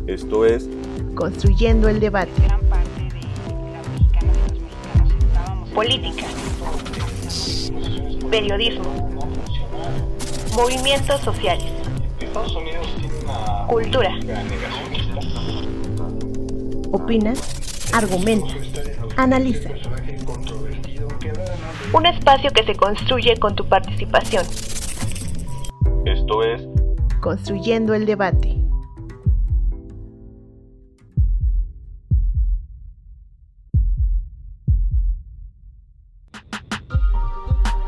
Esto es Construyendo el debate. Gran parte de las mexicanas y los mexicanos estábamos. Política, periodismo, movimientos sociales, cultura. Opina, argumenta, analiza. Un espacio que se construye con tu participación. Esto es Construyendo el debate.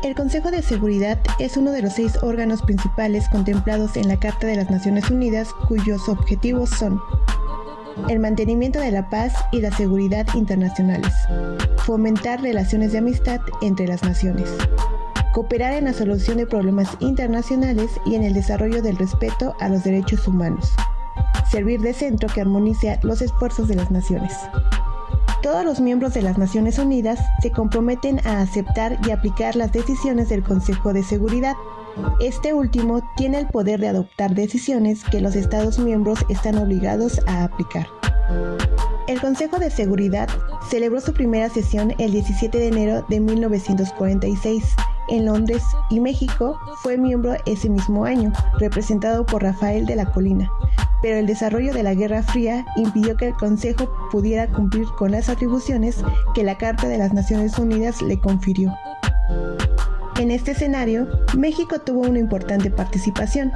El Consejo de Seguridad es uno de los 6 órganos principales contemplados en la Carta de las Naciones Unidas, cuyos objetivos son el mantenimiento de la paz y la seguridad internacionales, fomentar relaciones de amistad entre las naciones, cooperar en la solución de problemas internacionales y en el desarrollo del respeto a los derechos humanos, servir de centro que armonice los esfuerzos de las naciones. Todos los miembros de las Naciones Unidas se comprometen a aceptar y aplicar las decisiones del Consejo de Seguridad. Este último tiene el poder de adoptar decisiones que los Estados miembros están obligados a aplicar. El Consejo de Seguridad celebró su primera sesión el 17 de enero de 1946 en Londres y México fue miembro ese mismo año, representado por Rafael de la Colina. Pero el desarrollo de la Guerra Fría impidió que el Consejo pudiera cumplir con las atribuciones que la Carta de las Naciones Unidas le confirió. En este escenario, México tuvo una importante participación.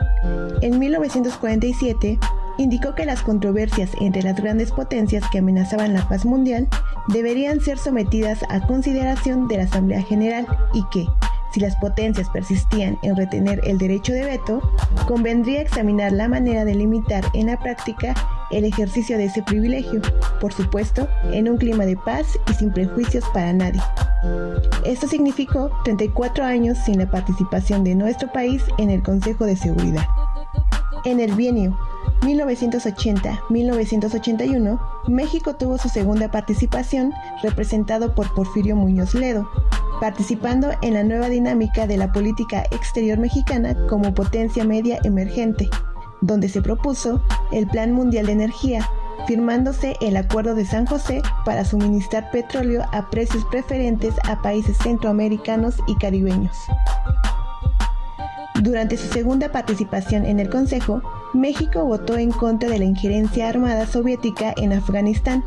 En 1947, indicó que las controversias entre las grandes potencias que amenazaban la paz mundial deberían ser sometidas a consideración de la Asamblea General y que, si las potencias persistían en retener el derecho de veto, convendría examinar la manera de limitar en la práctica el ejercicio de ese privilegio, por supuesto, en un clima de paz y sin prejuicios para nadie. Esto significó 34 años sin la participación de nuestro país en el Consejo de Seguridad. En el bienio 1980-1981, México tuvo su segunda participación, representado por Porfirio Muñoz Ledo, participando en la nueva dinámica de la política exterior mexicana como potencia media emergente, donde se propuso el Plan Mundial de Energía, firmándose el Acuerdo de San José para suministrar petróleo a precios preferentes a países centroamericanos y caribeños. Durante su segunda participación en el Consejo, México votó en contra de la injerencia armada soviética en Afganistán,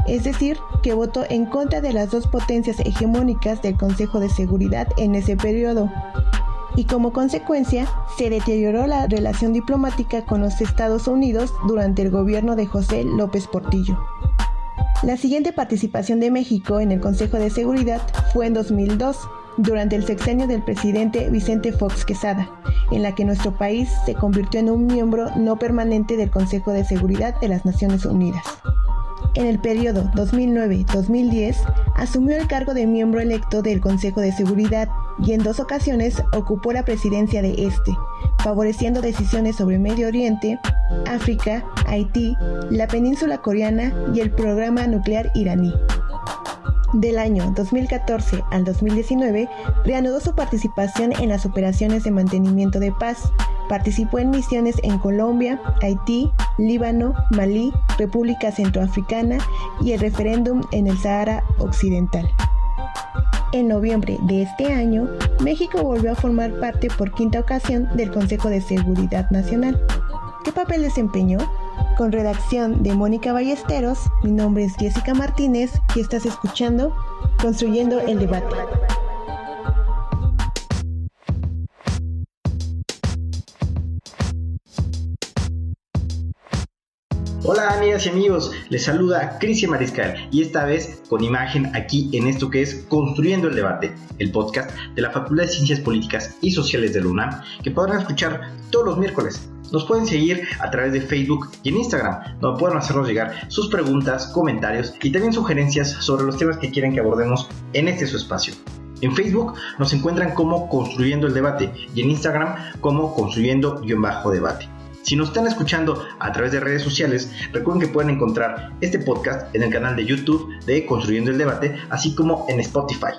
es decir, que votó en contra de las 2 potencias hegemónicas del Consejo de Seguridad en ese periodo, y como consecuencia se deterioró la relación diplomática con los Estados Unidos durante el gobierno de José López Portillo. La siguiente participación de México en el Consejo de Seguridad fue en 2002, durante el sexenio del presidente Vicente Fox Quesada, en la que nuestro país se convirtió en un miembro no permanente del Consejo de Seguridad de las Naciones Unidas. En el periodo 2009-2010 asumió el cargo de miembro electo del Consejo de Seguridad y en 2 ocasiones ocupó la presidencia de este, favoreciendo decisiones sobre Medio Oriente, África, Haití, la península coreana y el programa nuclear iraní. Del año 2014 al 2019, reanudó su participación en las operaciones de mantenimiento de paz. Participó en misiones en Colombia, Haití, Líbano, Malí, República Centroafricana y el referéndum en el Sahara Occidental. En noviembre de este año, México volvió a formar parte por 5ª ocasión del Consejo de Seguridad Nacional. ¿Qué papel desempeñó? Con redacción de Mónica Ballesteros, mi nombre es Jessica Martínez y estás escuchando Construyendo el Debate. Hola amigas y amigos, les saluda Cristian Mariscal y esta vez con imagen aquí en esto que es Construyendo el Debate, el podcast de la Facultad de Ciencias Políticas y Sociales de la UNAM que podrán escuchar todos los miércoles. Nos pueden seguir a través de Facebook y en Instagram, donde pueden hacernos llegar sus preguntas, comentarios y también sugerencias sobre los temas que quieran que abordemos en este su espacio. En Facebook nos encuentran como Construyendo el Debate y en Instagram como Construyendo-Debate. Si nos están escuchando a través de redes sociales, recuerden que pueden encontrar este podcast en el canal de YouTube de Construyendo el Debate, así como en Spotify.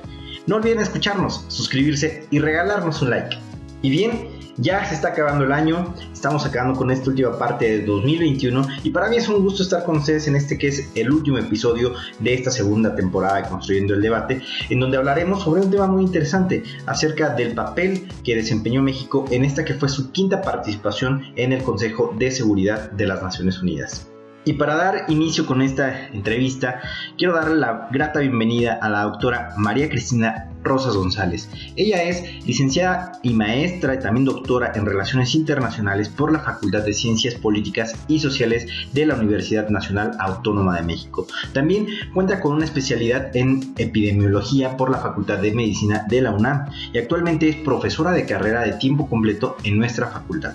No olviden escucharnos, suscribirse y regalarnos un like. Y bien, Ya se está acabando el año, estamos acabando con esta última parte de 2021 y para mí es un gusto estar con ustedes en este que es el último episodio de esta segunda temporada de Construyendo el Debate, en donde hablaremos sobre un tema muy interesante acerca del papel que desempeñó México en esta que fue su quinta participación en el Consejo de Seguridad de las Naciones Unidas. Y para dar inicio con esta entrevista, quiero darle la grata bienvenida a la doctora María Cristina Rosas González. Ella es licenciada y maestra y también doctora en Relaciones Internacionales por la Facultad de Ciencias Políticas y Sociales de la Universidad Nacional Autónoma de México. También cuenta con una especialidad en Epidemiología por la Facultad de Medicina de la UNAM y actualmente es profesora de carrera de tiempo completo en nuestra facultad.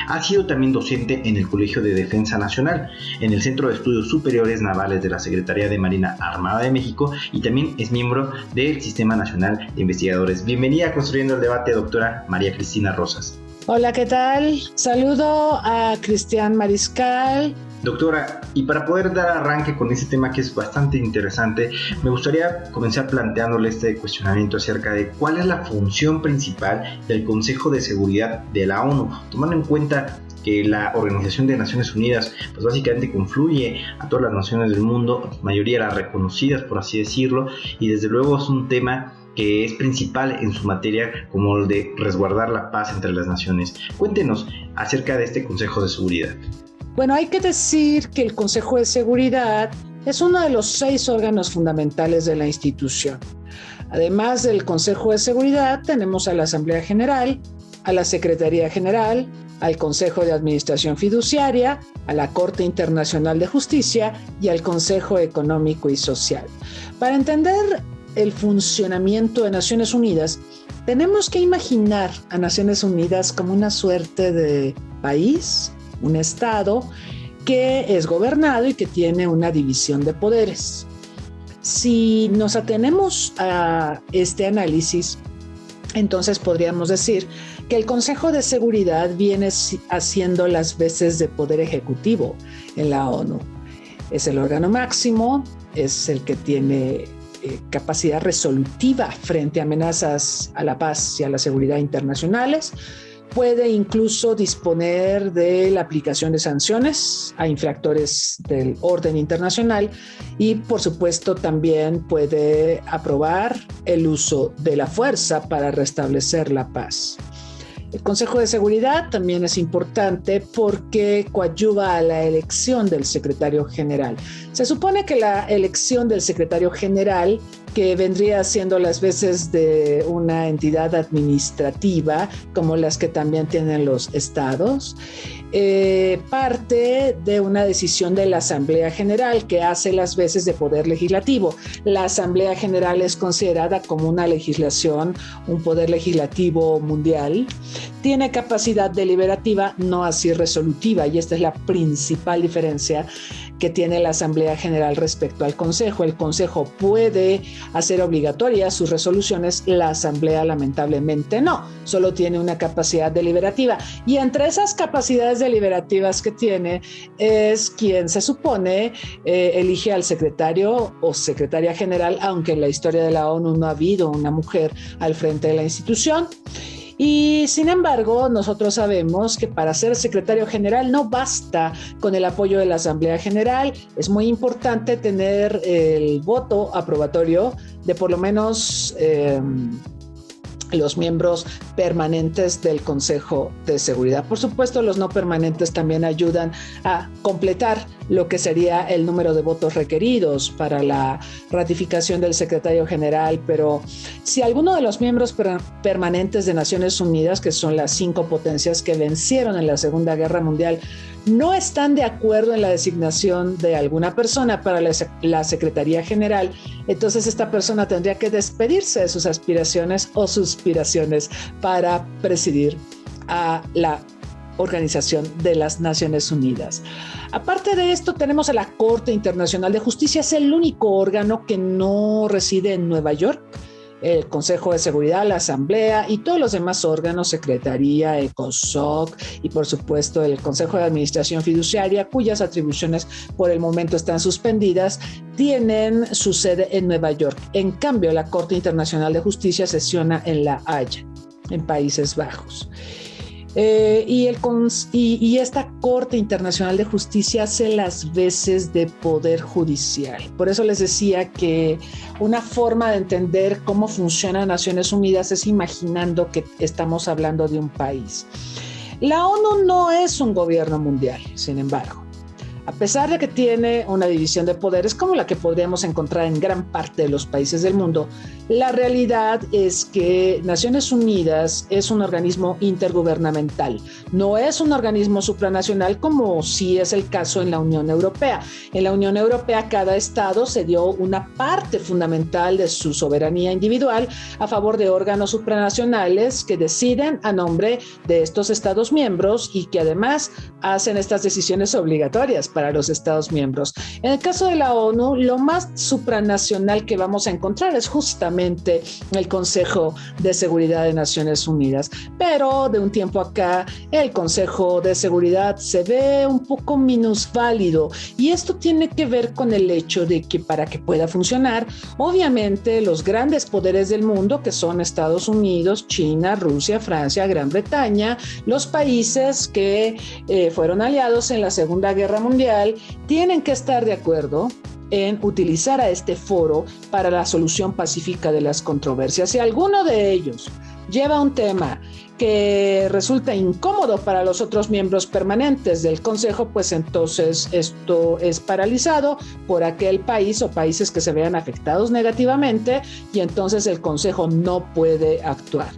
Ha sido también docente en el Colegio de Defensa Nacional, en el Centro de Estudios Superiores Navales de la Secretaría de Marina Armada de México y también es miembro del Sistema Nacional de Investigadores. Bienvenida a Construyendo el Debate, doctora María Cristina Rosas. Hola, ¿qué tal? Saludo a Cristian Mariscal. Doctora, y para poder dar arranque con este tema que es bastante interesante, me gustaría comenzar planteándole este cuestionamiento acerca de cuál es la función principal del Consejo de Seguridad de la ONU, tomando en cuenta que la Organización de Naciones Unidas pues básicamente confluye a todas las naciones del mundo, la mayoría las reconocidas por así decirlo, y desde luego es un tema que es principal en su materia como el de resguardar la paz entre las naciones. Cuéntenos acerca de este Consejo de Seguridad. Bueno, hay que decir que el Consejo de Seguridad es uno de los 6 órganos fundamentales de la institución. Además del Consejo de Seguridad, tenemos a la Asamblea General, a la Secretaría General, al Consejo de Administración Fiduciaria, a la Corte Internacional de Justicia y al Consejo Económico y Social. Para entender el funcionamiento de Naciones Unidas, tenemos que imaginar a Naciones Unidas como una suerte de país, un estado que es gobernado y que tiene una división de poderes. Si nos atenemos a este análisis, entonces podríamos decir que el Consejo de Seguridad viene haciendo las veces de poder ejecutivo en la ONU. Es el órgano máximo, es el que tiene capacidad resolutiva frente a amenazas a la paz y a la seguridad internacionales. Puede incluso disponer de la aplicación de sanciones a infractores del orden internacional y, por supuesto, también puede aprobar el uso de la fuerza para restablecer la paz. El Consejo de Seguridad también es importante porque coadyuva a la elección del secretario general. Se supone que la elección del secretario general, que vendría siendo las veces de una entidad administrativa, como las que también tienen los estados, parte de una decisión de la Asamblea General que hace las veces de poder legislativo. La Asamblea General es considerada como una legislación, un poder legislativo mundial. Tiene capacidad deliberativa, no así resolutiva, y esta es la principal diferencia que tiene la Asamblea General respecto al Consejo. El Consejo puede hacer obligatorias sus resoluciones, la Asamblea lamentablemente no, solo tiene una capacidad deliberativa, y entre esas capacidades deliberativas que tiene es quien se supone elige al secretario o secretaria general, aunque en la historia de la ONU no ha habido una mujer al frente de la institución. Y sin embargo, nosotros sabemos que para ser secretario general no basta con el apoyo de la Asamblea General. Es muy importante tener el voto aprobatorio de por lo menos los miembros permanentes del Consejo de Seguridad. Por supuesto, los no permanentes también ayudan a completar lo que sería el número de votos requeridos para la ratificación del secretario general, pero si alguno de los miembros permanentes de Naciones Unidas, que son las 5 potencias que vencieron en la Segunda Guerra Mundial, no están de acuerdo en la designación de alguna persona para la Secretaría General, entonces esta persona tendría que despedirse de sus aspiraciones o suspiraciones para presidir a la Organización de las Naciones Unidas. Aparte de esto, tenemos a la Corte Internacional de Justicia. Es el único órgano que no reside en Nueva York. El Consejo de Seguridad, la Asamblea y todos los demás órganos, Secretaría, ECOSOC y por supuesto el Consejo de Administración Fiduciaria, cuyas atribuciones por el momento están suspendidas, tienen su sede en Nueva York. En cambio, la Corte Internacional de Justicia sesiona en La Haya, en Países Bajos. Y esta Corte Internacional de Justicia hace las veces de poder judicial. Por eso les decía que una forma de entender cómo funciona Naciones Unidas es imaginando que estamos hablando de un país. La ONU no es un gobierno mundial, sin embargo. A pesar de que tiene una división de poderes como la que podríamos encontrar en gran parte de los países del mundo, la realidad es que Naciones Unidas es un organismo intergubernamental, no es un organismo supranacional como sí es el caso en la Unión Europea. En la Unión Europea cada estado se dio una parte fundamental de su soberanía individual a favor de órganos supranacionales que deciden a nombre de estos estados miembros y que además hacen estas decisiones obligatorias para los estados miembros. En el caso de la ONU, lo más supranacional que vamos a encontrar es justamente el Consejo de Seguridad de Naciones Unidas. Pero de un tiempo acá, el Consejo de Seguridad se ve un poco minusválido y esto tiene que ver con el hecho de que para que pueda funcionar, obviamente los grandes poderes del mundo, que son Estados Unidos, China, Rusia, Francia, Gran Bretaña, los países que fueron aliados en la Segunda Guerra Mundial, tienen que estar de acuerdo en utilizar a este foro para la solución pacífica de las controversias. Si alguno de ellos lleva un tema que resulta incómodo para los otros miembros permanentes del Consejo, pues entonces esto es paralizado por aquel país o países que se vean afectados negativamente y entonces el Consejo no puede actuar.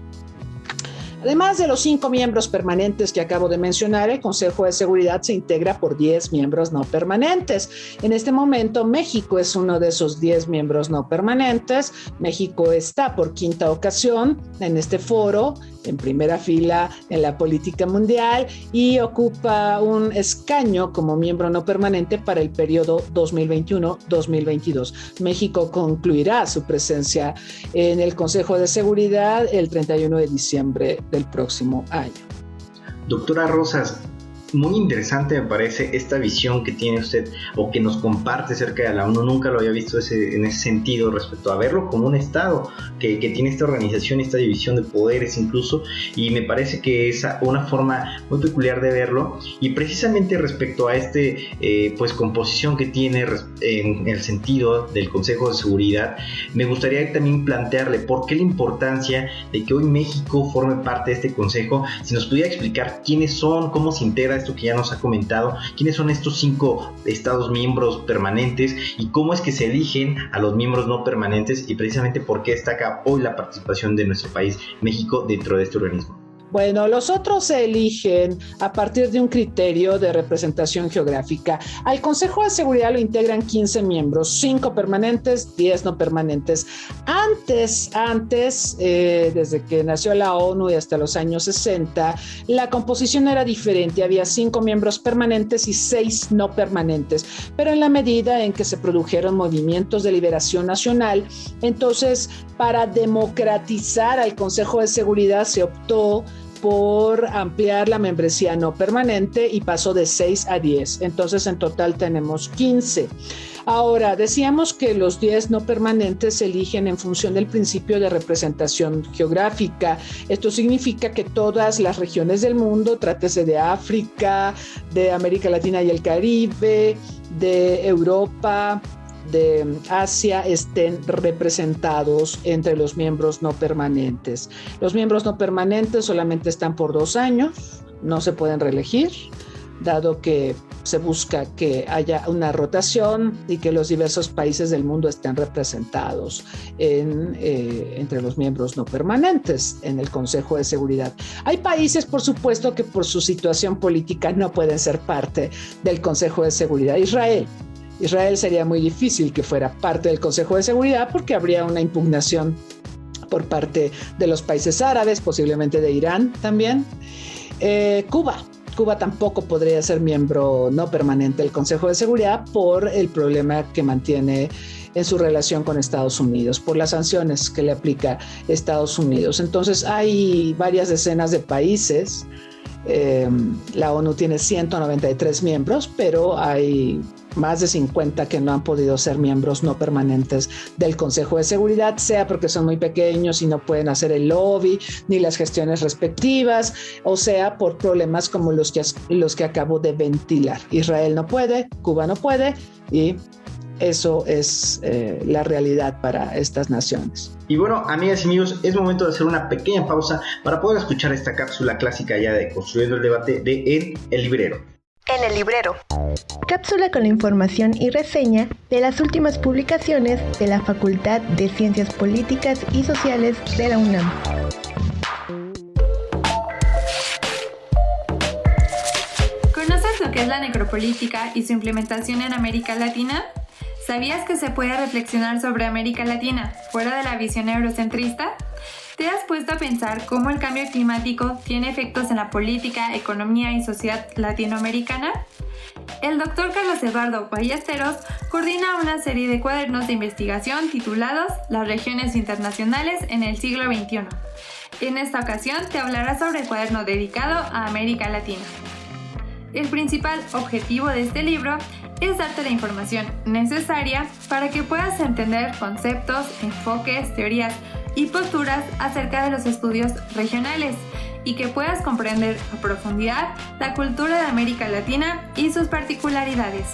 Además de los 5 miembros permanentes que acabo de mencionar, el Consejo de Seguridad se integra por 10 miembros no permanentes. En este momento, México es uno de esos 10 miembros no permanentes. México está por 5ª ocasión en este foro, en primera fila en la política mundial y ocupa un escaño como miembro no permanente para el periodo 2021-2022. México concluirá su presencia en el Consejo de Seguridad el 31 de diciembre del próximo año. Doctora Rosas, muy interesante me parece esta visión que tiene usted o que nos comparte acerca de la ONU. Nunca lo había visto en ese sentido respecto a verlo como un estado que tiene esta organización, esta división de poderes incluso, y me parece que es una forma muy peculiar de verlo. Y precisamente respecto a pues composición que tiene en el sentido del Consejo de Seguridad, me gustaría también plantearle por qué la importancia de que hoy México forme parte de este consejo. Si nos pudiera explicar quiénes son, cómo se integra esto que ya nos ha comentado, quiénes son estos 5 estados miembros permanentes y cómo es que se eligen a los miembros no permanentes y precisamente por qué destaca hoy la participación de nuestro país, México, dentro de este organismo. Bueno, los otros se eligen a partir de un criterio de representación geográfica. Al Consejo de Seguridad lo integran 15 miembros, 5 permanentes, 10 no permanentes. Antes, desde que nació la ONU y hasta los años 60, la composición era diferente. Había 5 miembros permanentes y 6 no permanentes. Pero en la medida en que se produjeron movimientos de liberación nacional, entonces para democratizar al Consejo de Seguridad se optó por ampliar la membresía no permanente y pasó de 6 a 10. Entonces, en total tenemos 15. Ahora, decíamos que los 10 no permanentes se eligen en función del principio de representación geográfica. Esto significa que todas las regiones del mundo, trátese de África, de América Latina y el Caribe, de Europa, de Asia, estén representados entre los miembros no permanentes. Los miembros no permanentes solamente están por 2 años, no se pueden reelegir, dado que se busca que haya una rotación y que los diversos países del mundo estén representados entre los miembros no permanentes en el Consejo de Seguridad. Hay países, por supuesto, que por su situación política no pueden ser parte del Consejo de Seguridad. Israel sería muy difícil que fuera parte del Consejo de Seguridad porque habría una impugnación por parte de los países árabes, posiblemente de Irán también. Cuba tampoco podría ser miembro no permanente del Consejo de Seguridad por el problema que mantiene en su relación con Estados Unidos, por las sanciones que le aplica Estados Unidos. Entonces hay varias decenas de países. La ONU tiene 193 miembros, pero hay más de 50 que no han podido ser miembros no permanentes del Consejo de Seguridad, sea porque son muy pequeños y no pueden hacer el lobby ni las gestiones respectivas, o sea por problemas como los que acabo de ventilar. Israel no puede, Cuba no puede, y eso es la realidad para estas naciones. Y bueno, amigas y amigos, es momento de hacer una pequeña pausa para poder escuchar esta cápsula clásica ya de Construyendo el Debate de En el Librero. En el librero. Cápsula con la información y reseña de las últimas publicaciones de la Facultad de Ciencias Políticas y Sociales de la UNAM. ¿Conoces lo que es la necropolítica y su implementación en América Latina? ¿Sabías que se puede reflexionar sobre América Latina fuera de la visión eurocentrista? ¿Te has puesto a pensar cómo el cambio climático tiene efectos en la política, economía y sociedad latinoamericana? El doctor Carlos Eduardo Ballesteros coordina una serie de cuadernos de investigación titulados Las regiones internacionales en el siglo XXI. En esta ocasión te hablará sobre el cuaderno dedicado a América Latina. El principal objetivo de este libro es darte la información necesaria para que puedas entender conceptos, enfoques, teorías y posturas acerca de los estudios regionales y que puedas comprender a profundidad la cultura de América Latina y sus particularidades.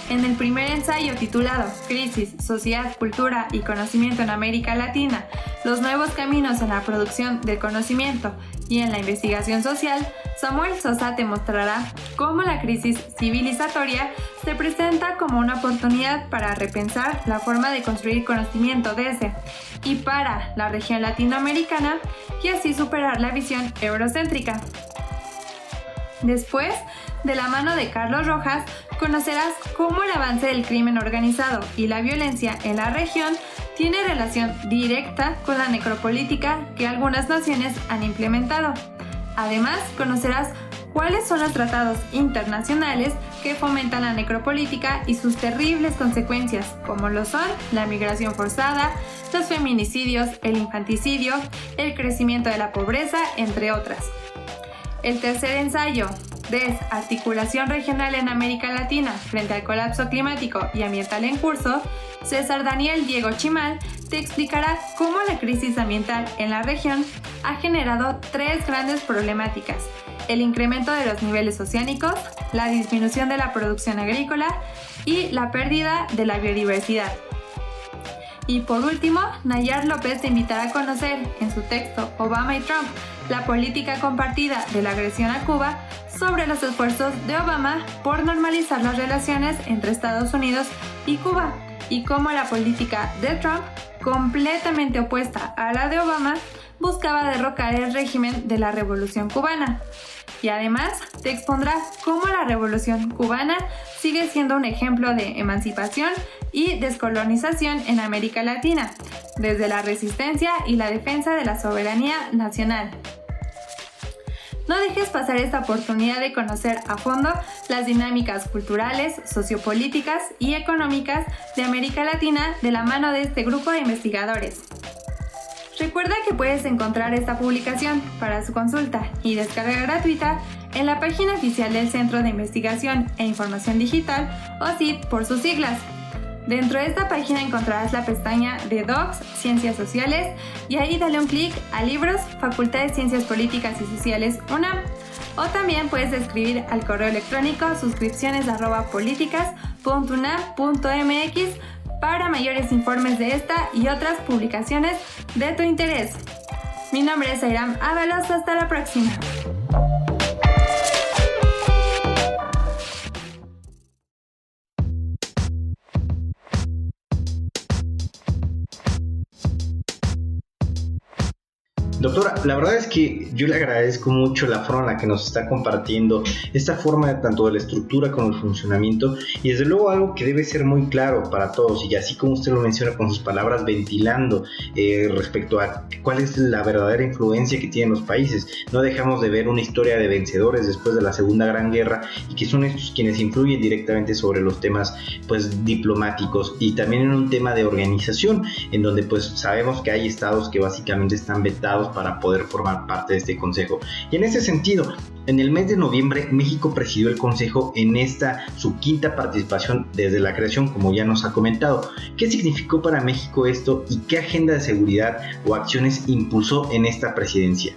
En el primer ensayo titulado Crisis, Sociedad, Cultura y Conocimiento en América Latina, los nuevos caminos en la producción del conocimiento y en la investigación social, Samuel Sosa te mostrará cómo la crisis civilizatoria se presenta como una oportunidad para repensar la forma de construir conocimiento desde y para la región latinoamericana y así superar la visión eurocéntrica. Después, de la mano de Carlos Rojas, conocerás cómo el avance del crimen organizado y la violencia en la región tiene relación directa con la necropolítica que algunas naciones han implementado. Además, conocerás cuáles son los tratados internacionales que fomentan la necropolítica y sus terribles consecuencias, como lo son la migración forzada, los feminicidios, el infanticidio, el crecimiento de la pobreza, entre otras. El tercer ensayo, Desarticulación regional en América Latina frente al colapso climático y ambiental en curso, César Daniel Diego Chimal te explicará cómo la crisis ambiental en la región ha generado tres grandes problemáticas: el incremento de los niveles oceánicos, la disminución de la producción agrícola y la pérdida de la biodiversidad. Y por último, Nayar López te invitará a conocer, en su texto Obama y Trump, la política compartida de la agresión a Cuba, sobre los esfuerzos de Obama por normalizar las relaciones entre Estados Unidos y Cuba, y cómo la política de Trump, completamente opuesta a la de Obama, buscaba derrocar el régimen de la Revolución Cubana. Y además te expondrá cómo la Revolución Cubana sigue siendo un ejemplo de emancipación y descolonización en América Latina, desde la resistencia y la defensa de la soberanía nacional. No dejes pasar esta oportunidad de conocer a fondo las dinámicas culturales, sociopolíticas y económicas de América Latina de la mano de este grupo de investigadores. Recuerda que puedes encontrar esta publicación para su consulta y descarga gratuita en la página oficial del Centro de Investigación e Información Digital, o CID por sus siglas. Dentro de esta página encontrarás la pestaña de Docs, Ciencias Sociales, y ahí dale un clic a Libros, Facultad de Ciencias Políticas y Sociales UNAM. O también puedes escribir al correo electrónico suscripciones@políticas.unam.mx para mayores informes de esta y otras publicaciones de tu interés. Mi nombre es Airam Ábalos, hasta la próxima. Doctora, la verdad es que yo le agradezco mucho la forma en la que nos está compartiendo esta forma de tanto de la estructura como el funcionamiento, y desde luego algo que debe ser muy claro para todos, y así como usted lo menciona con sus palabras, ventilando respecto a cuál es la verdadera influencia que tienen los países. No dejamos de ver una historia de vencedores después de la Segunda Gran Guerra, y que son estos quienes influyen directamente sobre los temas pues diplomáticos, y también en un tema de organización, en donde pues sabemos que hay estados que básicamente están vetados para poder formar parte de este consejo. Y en ese sentido, en el mes de noviembre, México presidió el consejo en esta su quinta participación desde la creación, como ya nos ha comentado. ¿Qué significó para México esto y qué agenda de seguridad o acciones impulsó en esta presidencia?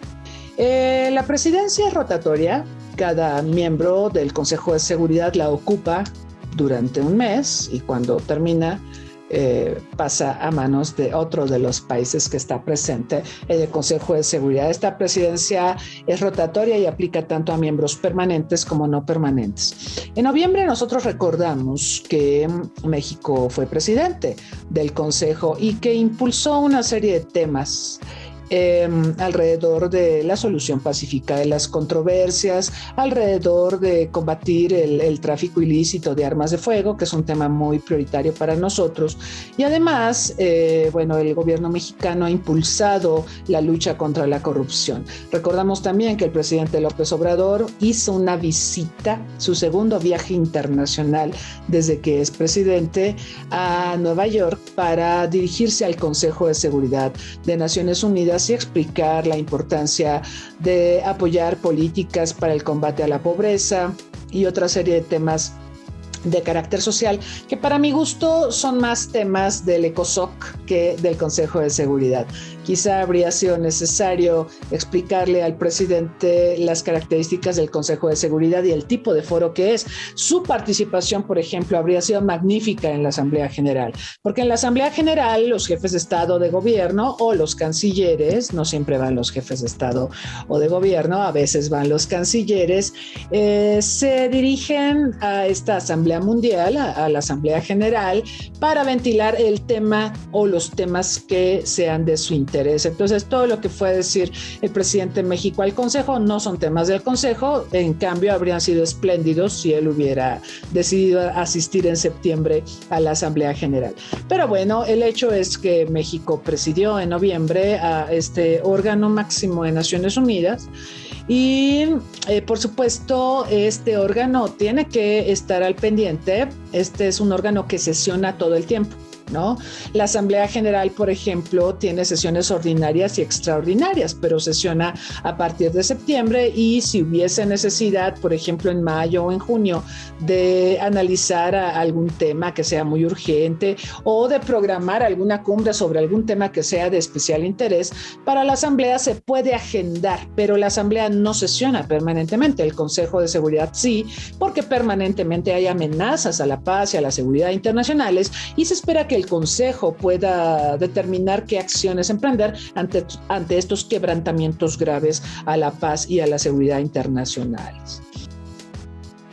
La presidencia es rotatoria. Cada miembro del Consejo de Seguridad la ocupa durante un mes y cuando termina pasa a manos de otro de los países que está presente en el Consejo de Seguridad. Esta presidencia es rotatoria y aplica tanto a miembros permanentes como no permanentes. En noviembre nosotros recordamos que México fue presidente del Consejo y que impulsó una serie de temas alrededor de la solución pacífica de las controversias, alrededor de combatir el tráfico ilícito de armas de fuego, que es un tema muy prioritario para nosotros. Y además, el gobierno mexicano ha impulsado la lucha contra la corrupción. Recordamos también que el presidente López Obrador hizo una visita, su segundo viaje internacional desde que es presidente, a Nueva York para dirigirse al Consejo de Seguridad de Naciones Unidas y explicar la importancia de apoyar políticas para el combate a la pobreza y otra serie de temas de carácter social, que para mi gusto son más temas del ECOSOC que del Consejo de Seguridad. Quizá habría sido necesario explicarle al presidente las características del Consejo de Seguridad y el tipo de foro que es. Su participación, por ejemplo, habría sido magnífica en la Asamblea General, porque en la Asamblea General los jefes de Estado o de Gobierno o los cancilleres, no siempre van los jefes de Estado o de Gobierno, a veces van los cancilleres, se dirigen a esta Asamblea Mundial, a la Asamblea General, para ventilar el tema o los temas que sean de su interés. Entonces, todo lo que fue a decir el presidente de México al Consejo no son temas del Consejo, en cambio habrían sido espléndidos si él hubiera decidido asistir en septiembre a la Asamblea General. Pero bueno, el hecho es que México presidió en noviembre a este órgano máximo de Naciones Unidas y por supuesto este órgano tiene que estar al pendiente. Este es un órgano que sesiona todo el tiempo, ¿no? La Asamblea General, por ejemplo, tiene sesiones ordinarias y extraordinarias, pero sesiona a partir de septiembre y si hubiese necesidad, por ejemplo, en mayo o en junio, de analizar algún tema que sea muy urgente o de programar alguna cumbre sobre algún tema que sea de especial interés, para la Asamblea se puede agendar, pero la Asamblea no sesiona permanentemente. El Consejo de Seguridad sí, porque permanentemente hay amenazas a la paz y a la seguridad internacionales y se espera que el Consejo pueda determinar qué acciones emprender ante estos quebrantamientos graves a la paz y a la seguridad internacionales.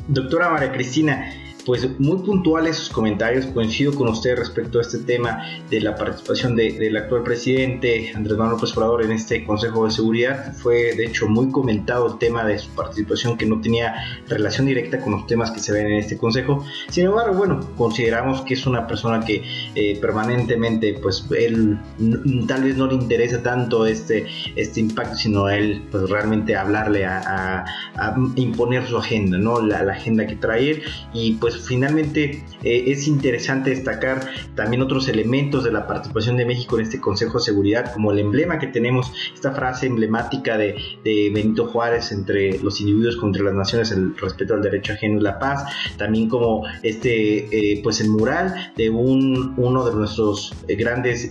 Doctora María Cristina, pues muy puntuales sus comentarios, coincido con usted respecto a este tema de la participación del actual presidente Andrés Manuel López Obrador en este Consejo de Seguridad. Fue de hecho muy comentado el tema de su participación, que no tenía relación directa con los temas que se ven en este consejo. Sin embargo, bueno, consideramos que es una persona que permanentemente, pues él tal vez no le interesa tanto este impacto, sino a él pues realmente hablarle a imponer su agenda, ¿no? La agenda que trae él. Y pues finalmente es interesante destacar también otros elementos de la participación de México en este Consejo de Seguridad, como el emblema que tenemos, esta frase emblemática de Benito Juárez: entre los individuos contra las naciones, el respeto al derecho ajeno y la paz. También como pues el mural de uno de nuestros grandes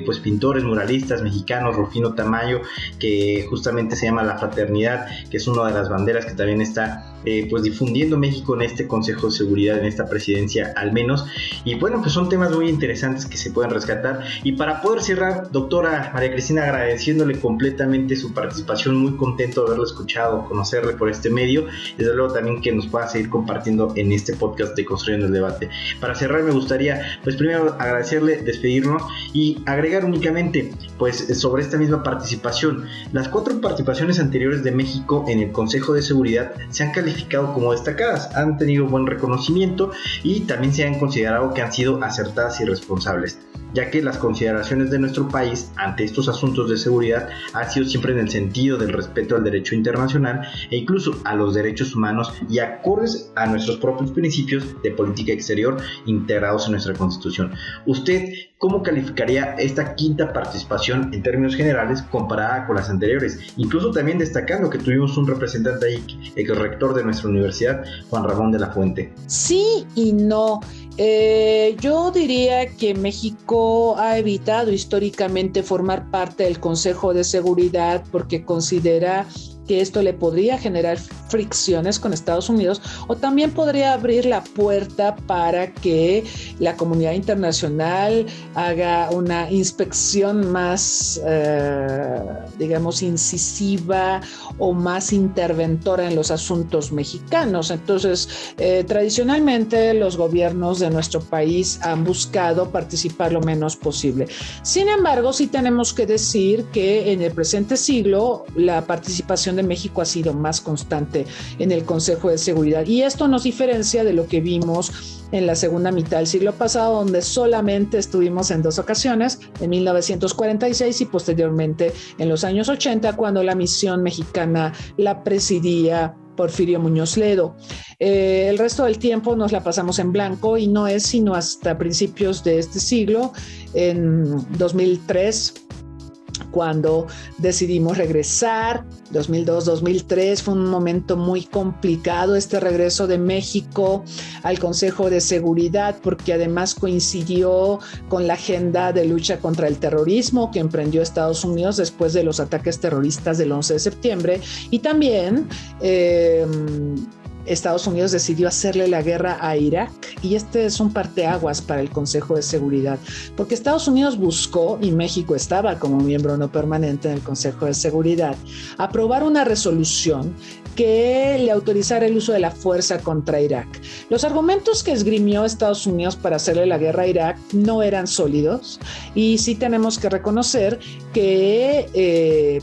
pues pintores muralistas mexicanos, Rufino Tamayo, que justamente se llama La Fraternidad, que es una de las banderas que también está pues difundiendo México en este Consejo de Seguridad, en esta presidencia al menos. Y bueno, pues son temas muy interesantes que se pueden rescatar. Y para poder cerrar, doctora María Cristina, agradeciéndole completamente su participación, muy contento de haberla escuchado, conocerle por este medio, y desde luego también que nos pueda seguir compartiendo en este podcast de Construyendo el Debate. Para cerrar me gustaría pues primero agradecerle, despedirnos y agregar únicamente pues sobre esta misma participación. Las 4 participaciones anteriores de México en el Consejo de Seguridad se han calificado como destacadas, han tenido buen reconocimiento y también se han considerado que han sido acertadas y responsables. ya que las consideraciones de nuestro país ante estos asuntos de seguridad han sido siempre en el sentido del respeto al derecho internacional e incluso a los derechos humanos y acordes a nuestros propios principios de política exterior integrados en nuestra Constitución. ¿Usted cómo calificaría esta quinta participación en términos generales comparada con las anteriores? Incluso también destacando que tuvimos un representante ahí, el rector de nuestra universidad, Juan Ramón de la Fuente. Sí y no. Yo diría que México ha evitado históricamente formar parte del Consejo de Seguridad porque considera que esto le podría generar fricciones con Estados Unidos, o también podría abrir la puerta para que la comunidad internacional haga una inspección más, digamos, incisiva o más interventora en los asuntos mexicanos. Entonces, tradicionalmente los gobiernos de nuestro país han buscado participar lo menos posible. Sin embargo, sí tenemos que decir que en el presente siglo la participación de México ha sido más constante en el Consejo de Seguridad, y esto nos diferencia de lo que vimos en la segunda mitad del siglo pasado, donde solamente estuvimos en 2 ocasiones, en 1946 y posteriormente en los años 80, cuando la misión mexicana la presidía Porfirio Muñoz Ledo. El resto del tiempo nos la pasamos en blanco, y no es sino hasta principios de este siglo, en 2003, cuando decidimos regresar. 2002-2003 fue un momento muy complicado este regreso de México al Consejo de Seguridad, porque además coincidió con la agenda de lucha contra el terrorismo que emprendió Estados Unidos después de los ataques terroristas del 11 de septiembre, y también Estados Unidos decidió hacerle la guerra a Irak, y este es un parteaguas para el Consejo de Seguridad, porque Estados Unidos buscó, y México estaba como miembro no permanente en el Consejo de Seguridad, aprobar una resolución que le autorizara el uso de la fuerza contra Irak. Los argumentos que esgrimió Estados Unidos para hacerle la guerra a Irak no eran sólidos, y sí tenemos que reconocer que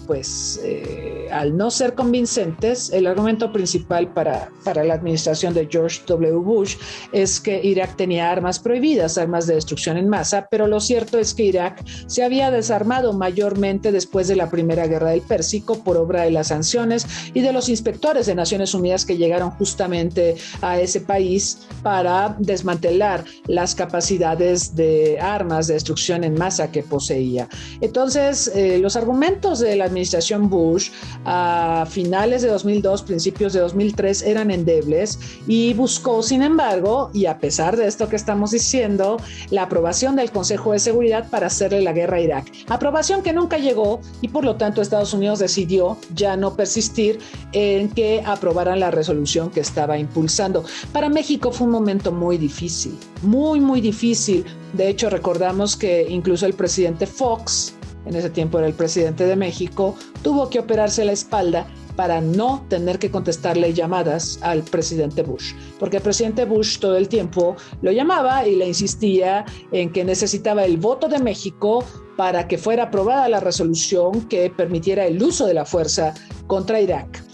al no ser convincentes, el argumento principal para la administración de George W. Bush es que Irak tenía armas prohibidas, armas de destrucción en masa, pero lo cierto es que Irak se había desarmado mayormente después de la Primera Guerra del Pérsico por obra de las sanciones y de los inspectores de Naciones Unidas que llegaron justamente a ese país para desmantelar las capacidades de armas de destrucción en masa que poseía. Entonces, los argumentos de la administración Bush a finales de 2002, principios de 2003 eran endebles, y buscó, sin embargo, y a pesar de esto que estamos diciendo, la aprobación del Consejo de Seguridad para hacerle la guerra a Irak. Aprobación que nunca llegó, y por lo tanto Estados Unidos decidió ya no persistir en que aprobaran la resolución que estaba impulsando. Para México fue un momento muy difícil, muy difícil. De hecho, recordamos que incluso el presidente Fox, en ese tiempo era el presidente de México, tuvo que operarse la espalda para no tener que contestarle llamadas al presidente Bush, porque el presidente Bush todo el tiempo lo llamaba y le insistía en que necesitaba el voto de México para que fuera aprobada la resolución que permitiera el uso de la fuerza contra Irak.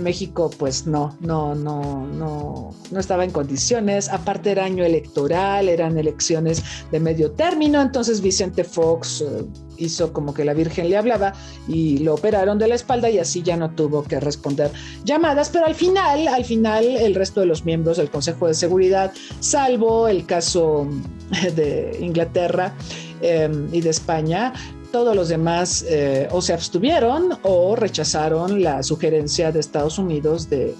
México pues no estaba en condiciones, aparte era año electoral, eran elecciones de medio término, entonces Vicente Fox hizo como que la Virgen le hablaba y lo operaron de la espalda, y así ya no tuvo que responder llamadas. Pero al final el resto de los miembros del Consejo de Seguridad, salvo el caso de Inglaterra y de España, todos los demás o se abstuvieron o rechazaron la sugerencia de Estados Unidos de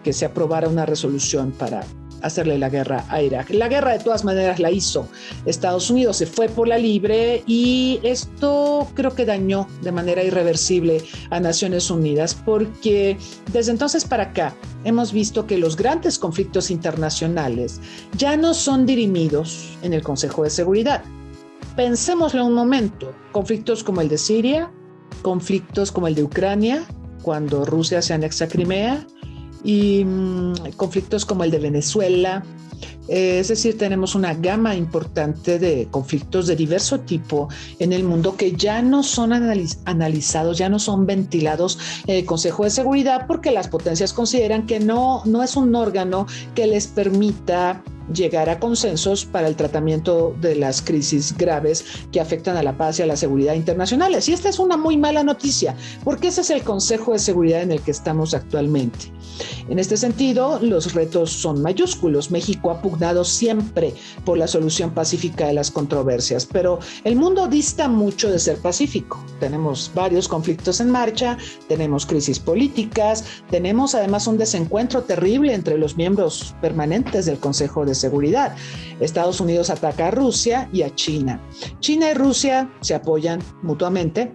que se aprobara una resolución para hacerle la guerra a Irak. La guerra de todas maneras la hizo Estados Unidos, se fue por la libre, y esto creo que dañó de manera irreversible a Naciones Unidas, porque desde entonces para acá hemos visto que los grandes conflictos internacionales ya no son dirimidos en el Consejo de Seguridad. Pensémoslo un momento, conflictos como el de Siria, conflictos como el de Ucrania, cuando Rusia se anexa Crimea, y conflictos como el de Venezuela. Es decir, tenemos una gama importante de conflictos de diverso tipo en el mundo que ya no son analizados, ya no son ventilados en el Consejo de Seguridad, porque las potencias consideran que no es un órgano que les permita llegar a consensos para el tratamiento de las crisis graves que afectan a la paz y a la seguridad internacionales. Y esta es una muy mala noticia, porque ese es el Consejo de Seguridad en el que estamos actualmente. En este sentido, los retos son mayúsculos. México ha pugnado siempre por la solución pacífica de las controversias, pero el mundo dista mucho de ser pacífico. Tenemos varios conflictos en marcha, tenemos crisis políticas, tenemos además un desencuentro terrible entre los miembros permanentes del Consejo de Seguridad. Estados Unidos ataca a Rusia y a China. China y Rusia se apoyan mutuamente,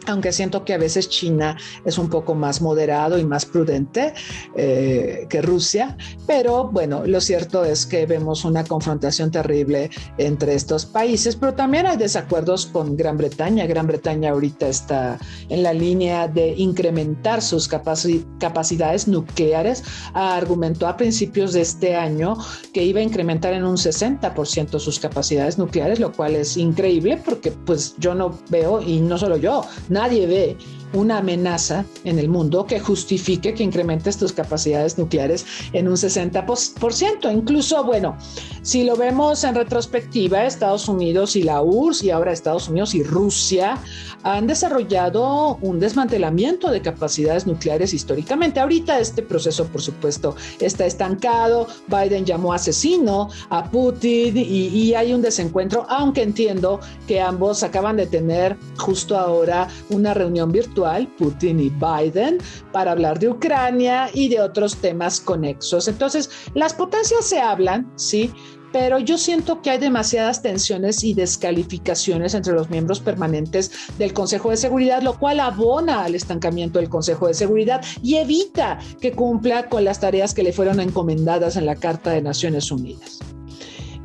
aunque siento que a veces China es un poco más moderado y más prudente que Rusia, pero bueno, lo cierto es que vemos una confrontación terrible entre estos países, pero también hay desacuerdos con Gran Bretaña. Gran Bretaña ahorita está en la línea de incrementar sus capacidades nucleares. Argumentó a principios de este año que iba a incrementar en un 60% sus capacidades nucleares, lo cual es increíble porque pues yo no veo, y no solo yo, nadie ve una amenaza en el mundo que justifique que incrementes tus capacidades nucleares en un 60%. Incluso, bueno, si lo vemos en retrospectiva, Estados Unidos y la URSS, y ahora Estados Unidos y Rusia, han desarrollado un desmantelamiento de capacidades nucleares históricamente. Ahorita este proceso, por supuesto, está estancado. Biden llamó asesino a Putin y hay un desencuentro, aunque entiendo que ambos acaban de tener justo ahora una reunión virtual, Putin y Biden, para hablar de Ucrania y de otros temas conexos. Entonces, las potencias se hablan, sí, pero yo siento que hay demasiadas tensiones y descalificaciones entre los miembros permanentes del Consejo de Seguridad, lo cual abona al estancamiento del Consejo de Seguridad y evita que cumpla con las tareas que le fueron encomendadas en la Carta de Naciones Unidas.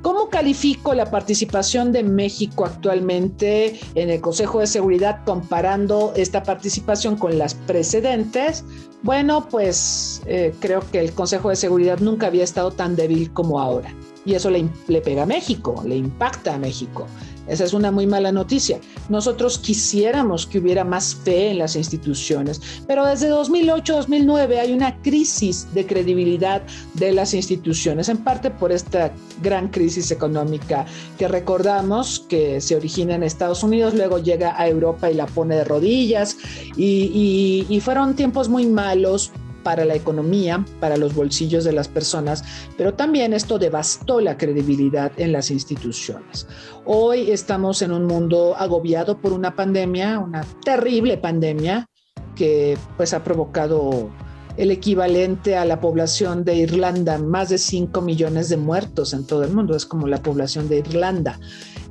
¿Cómo califico la participación de México actualmente en el Consejo de Seguridad comparando esta participación con las precedentes? Bueno, pues creo que el Consejo de Seguridad nunca había estado tan débil como ahora. Y eso le pega a México, le impacta a México. Esa es una muy mala noticia. Nosotros quisiéramos que hubiera más fe en las instituciones, pero desde 2008-2009 hay una crisis de credibilidad de las instituciones, en parte por esta gran crisis económica que recordamos que se origina en Estados Unidos, luego llega a Europa y la pone de rodillas, y fueron tiempos muy malos para la economía, para los bolsillos de las personas, pero también esto devastó la credibilidad en las instituciones. Hoy estamos en un mundo agobiado por una pandemia, una terrible pandemia que pues ha provocado el equivalente a la población de Irlanda, más de 5 millones de muertos en todo el mundo, es como la población de Irlanda.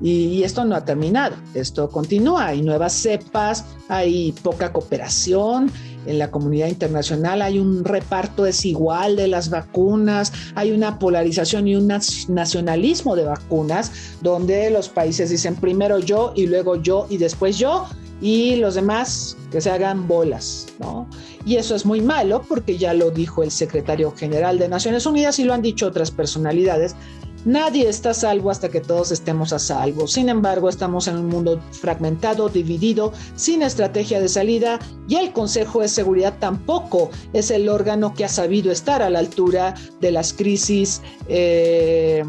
Y esto no ha terminado, esto continúa, hay nuevas cepas, hay poca cooperación en la comunidad internacional, hay un reparto desigual de las vacunas, hay una polarización y un nacionalismo de vacunas, donde los países dicen primero yo y luego yo y después yo, y los demás que se hagan bolas, ¿no? Y eso es muy malo porque ya lo dijo el secretario general de Naciones Unidas y lo han dicho otras personalidades. Nadie está a salvo hasta que todos estemos a salvo. Sin embargo, estamos en un mundo fragmentado, dividido, sin estrategia de salida, y el Consejo de Seguridad tampoco es el órgano que ha sabido estar a la altura de las crisis que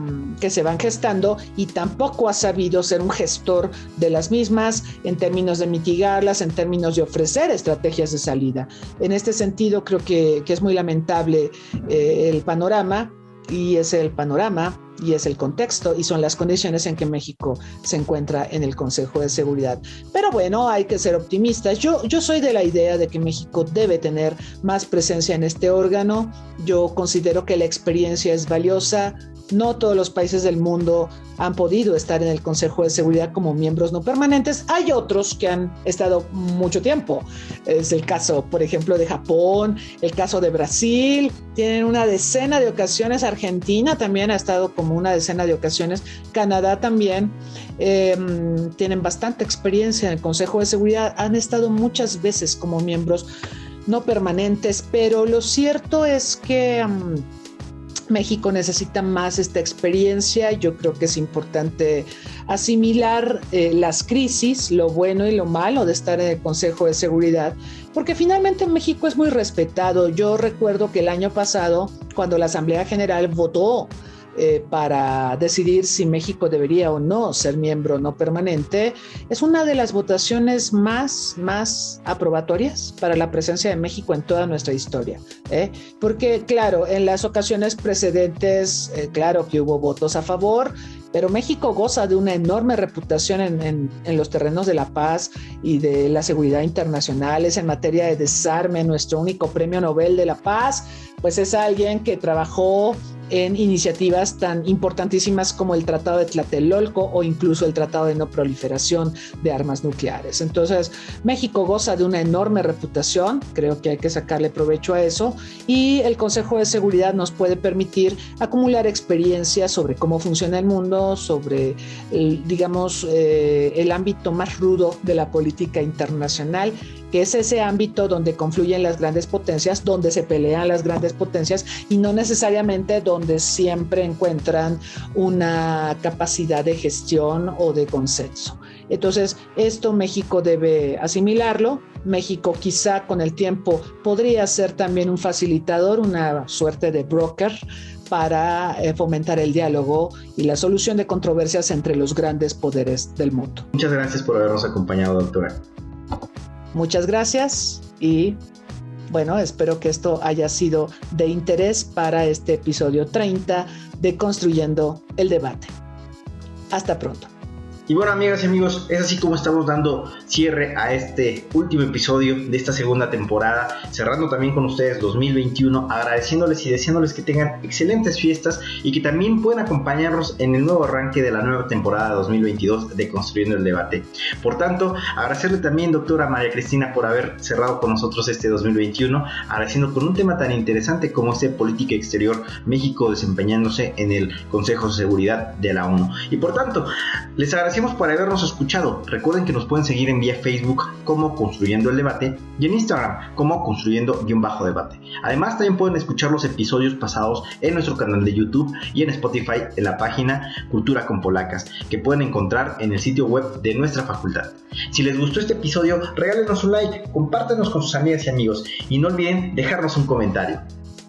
se van gestando, y tampoco ha sabido ser un gestor de las mismas en términos de mitigarlas, en términos de ofrecer estrategias de salida. En este sentido, creo que es muy lamentable el panorama, y es el panorama y es el contexto y son las condiciones en que México se encuentra en el Consejo de Seguridad. Pero bueno, hay que ser optimistas. Yo soy de la idea de que México debe tener más presencia en este órgano. Yo considero que la experiencia es valiosa. No todos los países del mundo han podido estar en el Consejo de Seguridad como miembros no permanentes. Hay otros que han estado mucho tiempo. Es el caso, por ejemplo, de Japón, el caso de Brasil. Tienen una decena de ocasiones. Argentina también ha estado como una decena de ocasiones. Canadá también. Tienen bastante experiencia en el Consejo de Seguridad. Han estado muchas veces como miembros no permanentes, pero lo cierto es que México necesita más esta experiencia. Yo creo que es importante asimilar las crisis, lo bueno y lo malo de estar en el Consejo de Seguridad, porque finalmente México es muy respetado. Yo recuerdo que el año pasado, cuando la Asamblea General votó para decidir si México debería o no ser miembro no permanente, es una de las votaciones más aprobatorias para la presencia de México en toda nuestra historia. Porque, claro, en las ocasiones precedentes, claro que hubo votos a favor, pero México goza de una enorme reputación en los terrenos de la paz y de la seguridad internacionales en materia de desarme. Nuestro único premio Nobel de la Paz, pues es alguien que trabajó en iniciativas tan importantísimas como el Tratado de Tlatelolco o incluso el Tratado de No Proliferación de Armas Nucleares. Entonces, México goza de una enorme reputación, creo que hay que sacarle provecho a eso, y el Consejo de Seguridad nos puede permitir acumular experiencia sobre cómo funciona el mundo, sobre, digamos, el ámbito más rudo de la política internacional, que es ese ámbito donde confluyen las grandes potencias, donde se pelean las grandes potencias y no necesariamente donde siempre encuentran una capacidad de gestión o de consenso. Entonces, esto México debe asimilarlo. México quizá con el tiempo podría ser también un facilitador, una suerte de broker para fomentar el diálogo y la solución de controversias entre los grandes poderes del mundo. Muchas gracias por habernos acompañado, doctora. Muchas gracias y bueno, espero que esto haya sido de interés para este episodio 30 de Construyendo el Debate. Hasta pronto. Y bueno, amigas y amigos, es así como estamos dando cierre a este último episodio de esta segunda temporada, cerrando también con ustedes 2021, agradeciéndoles y deseándoles que tengan excelentes fiestas y que también puedan acompañarnos en el nuevo arranque de la nueva temporada 2022 de Construyendo el Debate. Por tanto, agradecerle también, doctora María Cristina, por haber cerrado con nosotros este 2021, agradeciendo con un tema tan interesante como este política exterior, México desempeñándose en el Consejo de Seguridad de la ONU. Y por tanto, les agradecemos por habernos escuchado. Recuerden que nos pueden seguir en vía Facebook como Construyendo el Debate y en Instagram como Construyendo-Debate. Además, también pueden escuchar los episodios pasados en nuestro canal de YouTube y en Spotify en la página Cultura con Polacas, que pueden encontrar en el sitio web de nuestra facultad. Si les gustó este episodio, regálenos un like, compártanos con sus amigas y amigos y no olviden dejarnos un comentario.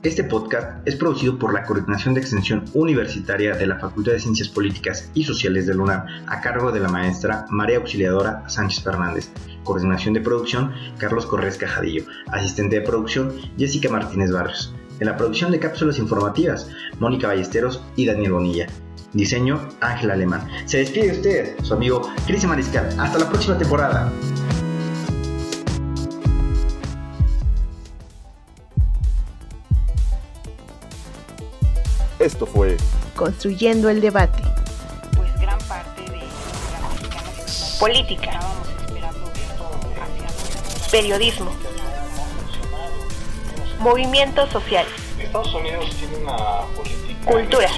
Este podcast es producido por la Coordinación de Extensión Universitaria de la Facultad de Ciencias Políticas y Sociales de la UNAM, a cargo de la maestra María Auxiliadora Sánchez Fernández. Coordinación de producción, Carlos Corrés Cajadillo. Asistente de producción, Jessica Martínez Barrios. En la producción de cápsulas informativas, Mónica Ballesteros y Daniel Bonilla. Diseño, Ángel Alemán. Se despide de ustedes, su amigo Cristian Mariscal. Hasta la próxima temporada. Esto fue Construyendo el Debate. Pues gran parte de la mexicana política. Estábamos esperando esto periodismo, movimientos sociales, Estados Unidos tiene una política cultura,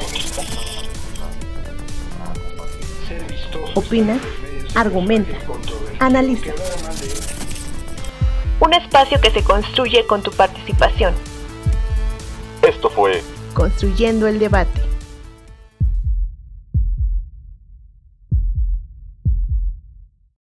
Opina, argumenta, analiza. un espacio que se construye con tu participación. Esto fue Construyendo el Debate.